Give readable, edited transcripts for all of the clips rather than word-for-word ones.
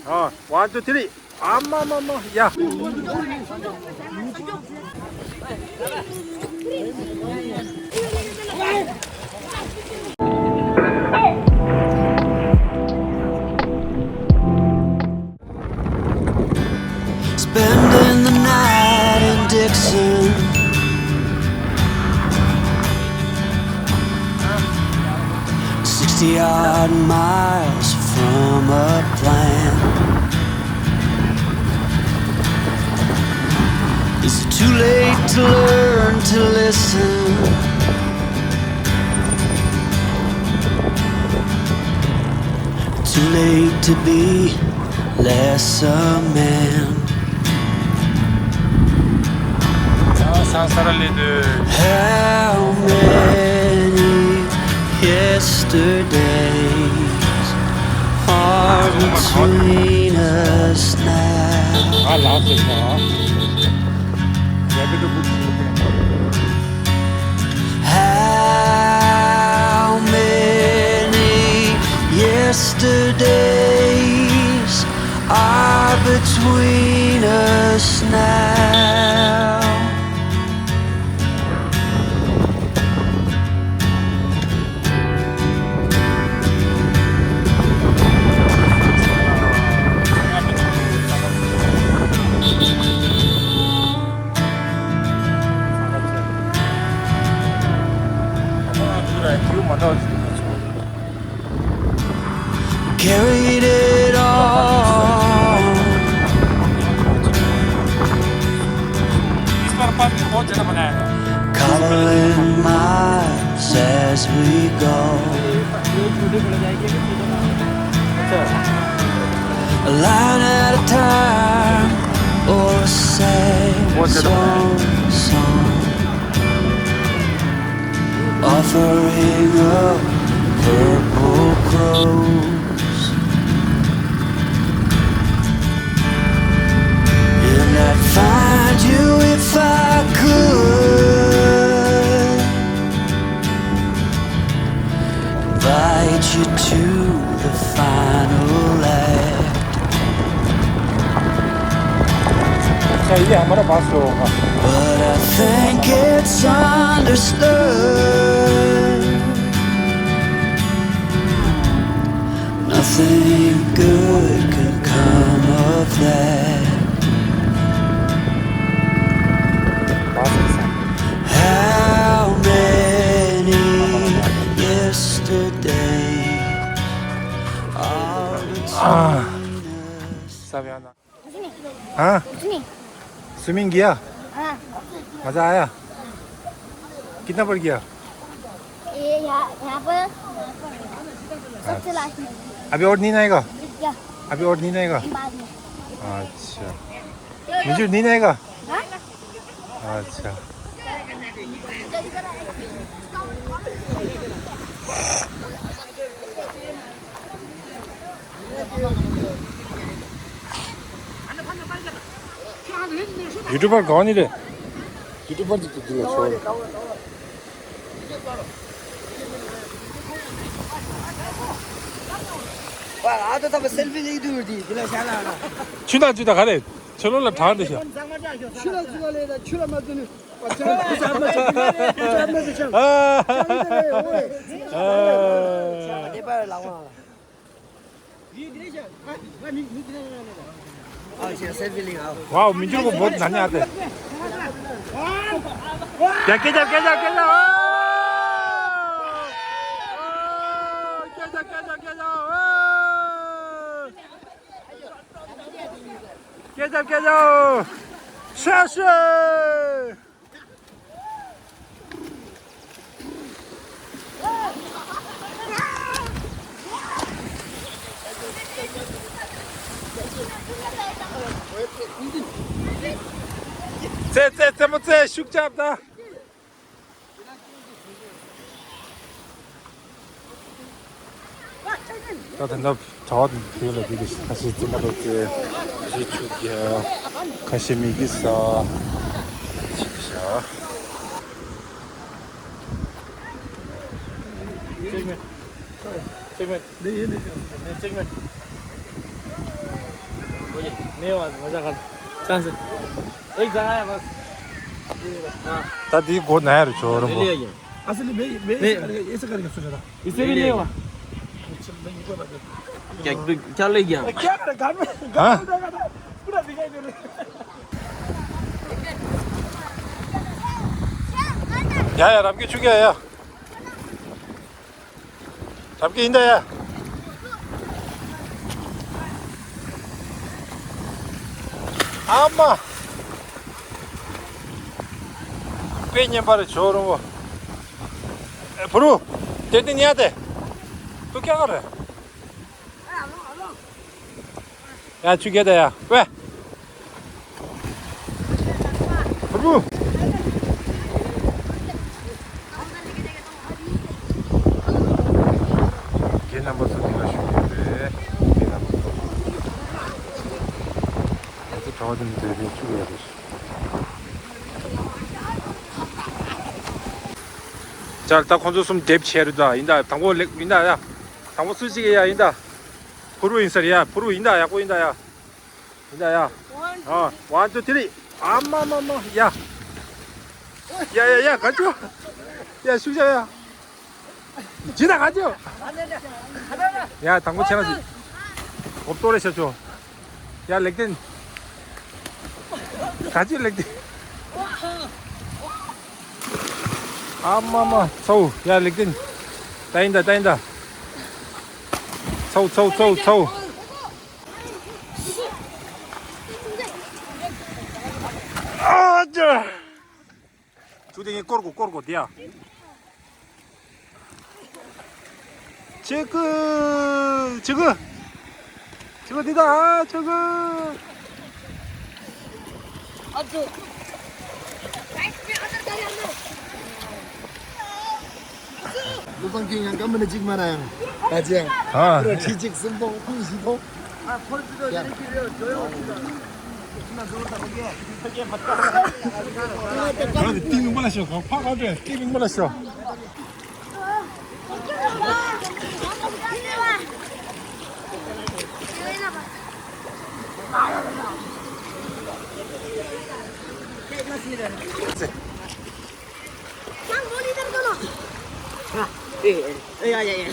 1, 2, 3. 아마마마. 야. Spending the night in Dixon, 60-odd miles from a plan. Is it too late to learn to listen? Too late to be less a man. 산사랄리들. How many yesterdays are between us now? 아, 나왔어. 예배도 못 How many yesterdays are between us now? Carried it all, covering miles as we go. A line at a time, or a sad song, offering up purple crows. And I'd find you if I could, invite you to the final act. 자, 이게 아마라 봤어. But I think it's understood, nothing good can come of that. How many yesterdays are between us? 사비 하나. Sini, 아, sini. Swimming किया? हाँ, मजा आया? कितना पड़ गया? ये यहाँ पर सबसे लास्ट में अभी और नींद आएगा? क्या अभी और नींद आएगा? बाद में अच्छा, मुझे नींद आएगा? हाँ? अच्छा. यूट्यूबर कौन ही रे? यूट्यूबर तो दिला छोड़. आज त सेल्फी लेके दूर दी दिला साला 주다 주다 가래. 저rol라 다 한대셔. 추라 추라래다 추라 맞더니 잠깐만 아. 내발 나와 아 진짜 셀피 링 아웃 와우, 민주고 뭐 나냐 돼. 야, 깨자. 깨자. 샤샤. 쎄, 슉 잡다. 나 저한 비올라 비기 다시 찜마도게 다시 죽여 가심이 있어. 진짜. 찍면. 네, 찍면. नहीं हुआ मजा कर चांस एक जगह है बस 다디 곧 나야로 저런 거. असली मैं ऐसे करके सोचा था इससे भी नहीं हुआ क्या ले गया क्या करे घर में हाँ? पूरा दिखाई दे रहा 야야 남기 죽여 야. 남기 인다 야. 아마. 빼냐 바로 저런 거. 브루. 대든 해야 돼. 또 껴가래. 야 죽여다 야. 왜? 브루. 걔나 벌써 네가 죽이는데. 걔나 벌써. 또 저거든 되게 죽여야 돼. 자 일단 건조숨 뎁치해르다 인다 당고 인다 야 당고 쓰시게야 인다 브루 인설이야 브루 인다 야 꼬인다 야 인다 야 원투 쓰리 아마마마 야 야야야 가져 야 수자야 지나가죠 야 당고 채나지 업도레셔 줘야 렉든 가지 렉든 아마마 서우 야 렉든 따인다 서우 아자 두댕이 꼬르고 디야 저거 디다 저거 Lupang king yang kamu najik mana yang? Kajian. 아 Cicik sembong pun situ. 그런데 뛰는 몰랐어 파가돼 뛰는 몰랐어 야야야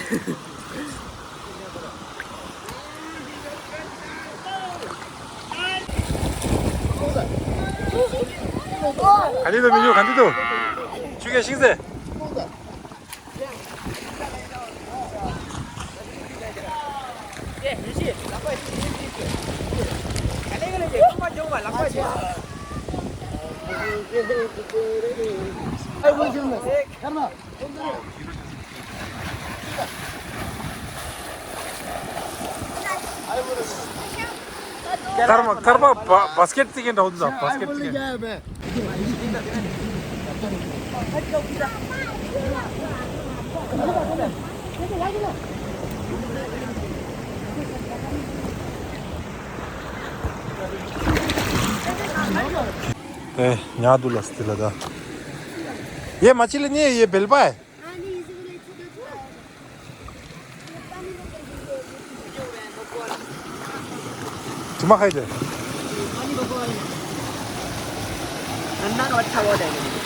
간디도 민유 간디도 죽여 싱세 karma basket tiken naudda basket tiken यहाँ दूल्हा स्थिला था ये मछली नहीं है ये बेलपा है 주마 가야 돼. 안나가 차워야 돼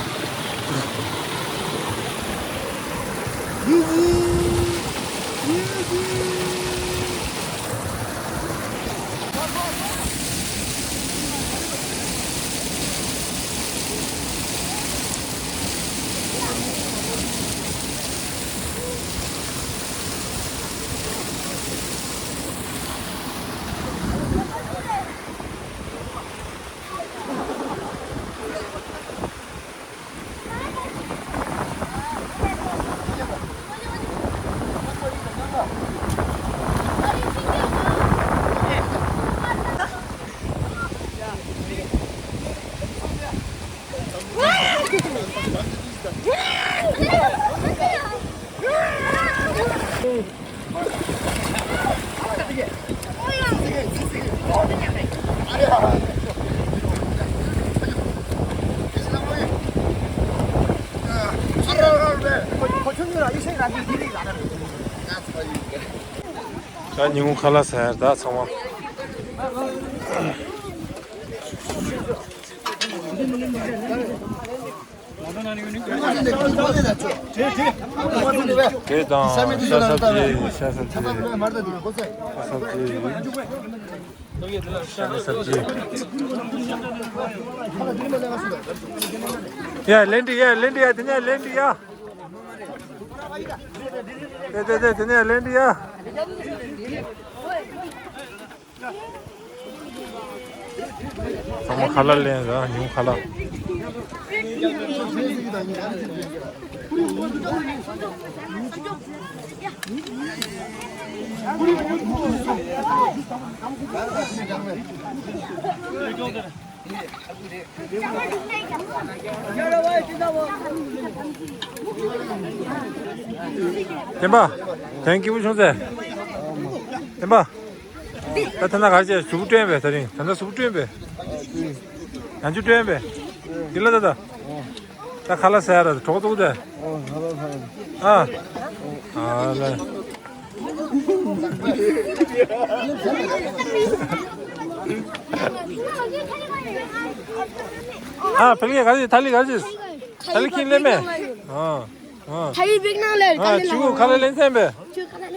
자, 닝우 칼라스 해다, 성화. 계단, 샤살지, 샤살지, 샤살지, 샤살지. 야, 랜드야, 드냐, 랜드야. 네, 드냐, 랜드야. 정말 갈랄래다, 용 갈라. 템바, 땡기부 총세. 템바, 나타나 가지. 수부 떼면 돼, 단자 수부 떼면 돼. 안주 떼면 돼. 일러다다. 나 갈라서 해라. 저것도 그래. 아, 네. 아, 별게 가지, 달리 가지. 달리 킬래매. Thấy Việt Nam lên, 아, 지구 갈래 렌셈베. chưa có lên.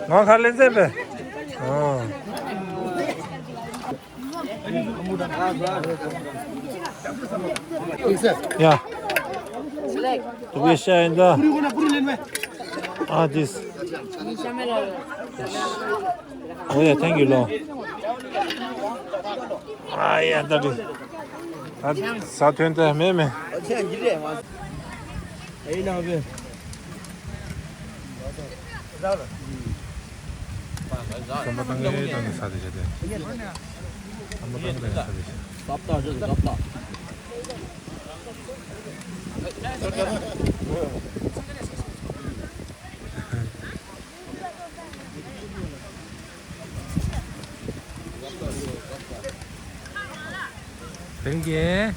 너 갈래 렌셈베. 야, 두 개 샤인다. 아, this. Oh yeah, thank you, Lord. Ah, yeah, that is. Sa 20 meme. 한번 당겨에 돈 사드셔야 돼. 한번 당겨에 사드셔. 깝다 저도 깝다. 벨기에.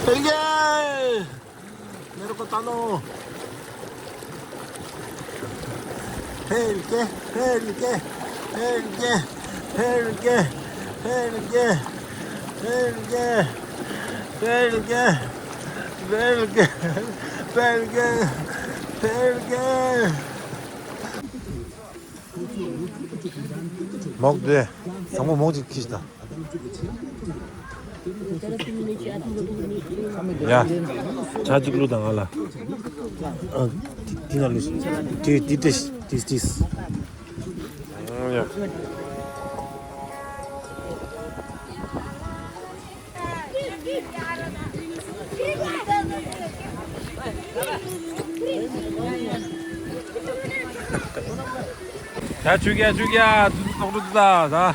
벨기에. 내려고 따노. 벨기에, 벨기에, 벨기에, 벨기에, 벨기에, 벨기에, 벨기에, 벨기에, 벨기에, 벨기에. 먹대. 정말 먹지 기시다. 야, 자직으로 당할라. 디날리스. 디스. 야. 자, 죽여. 동루다. 자.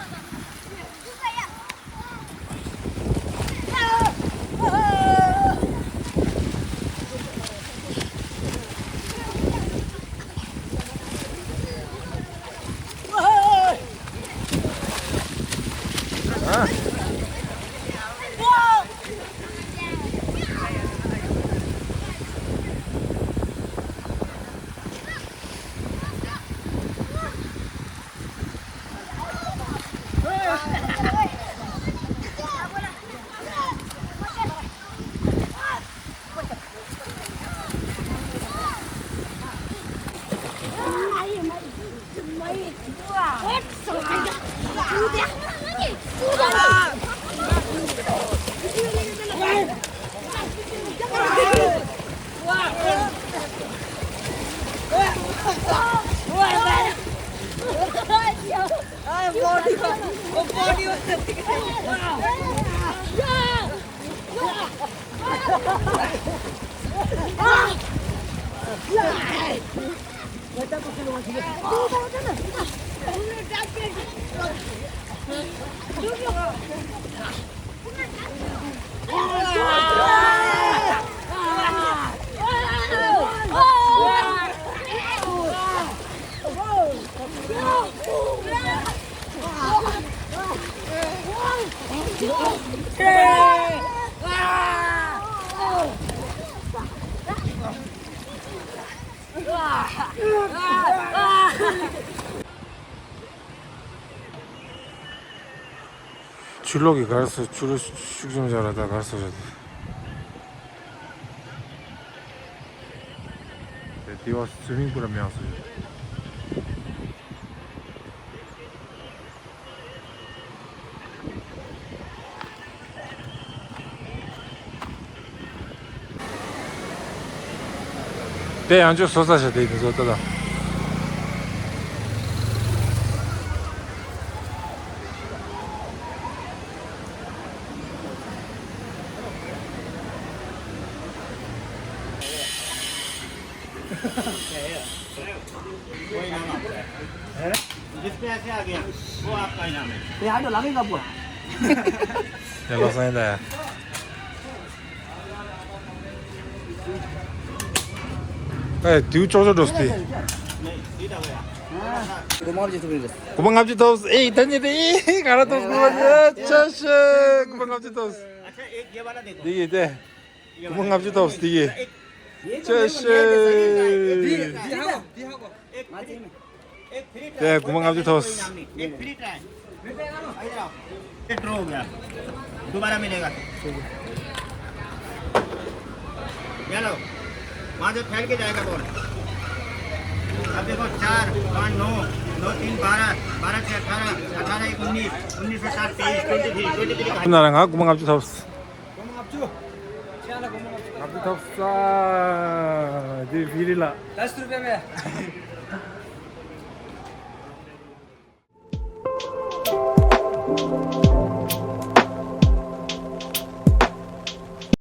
줄로기 가르쳐 줄을 숙좀 잘하다 가르쳐줘야 돼. 디와 스위밍풀을 명수. 네, 안주 소사셔 돼 있는 소다다. जिसपे ऐसे आ गया वो आपका इनाम है यहाँ तो लगेगा पूरा 연락 사인다. 에, 뒤 쪼져줬지. 구멍감지 토스. 에이, 던지대. 에이, 가라 토스 구멍. 차샤. 구멍감지 토스. अच्छा एक ये वाला देखो 되게 돼. 구멍감지 토스 되게. 차샤. एक फ्री 네, 구멍감지 토스. एक फ्री ट्राई ये ड्रॉ हो गया दोबारा मिलेगा ये लो वहाँ से फैल के जाएगा बॉल अब देखो 4 5 9 9 3 12 12 से 18 18 1 19 19 से 7 23 23 나랑 가 구멍감지 토스. 감지 토스. 네 비릴라. 10 रुपए में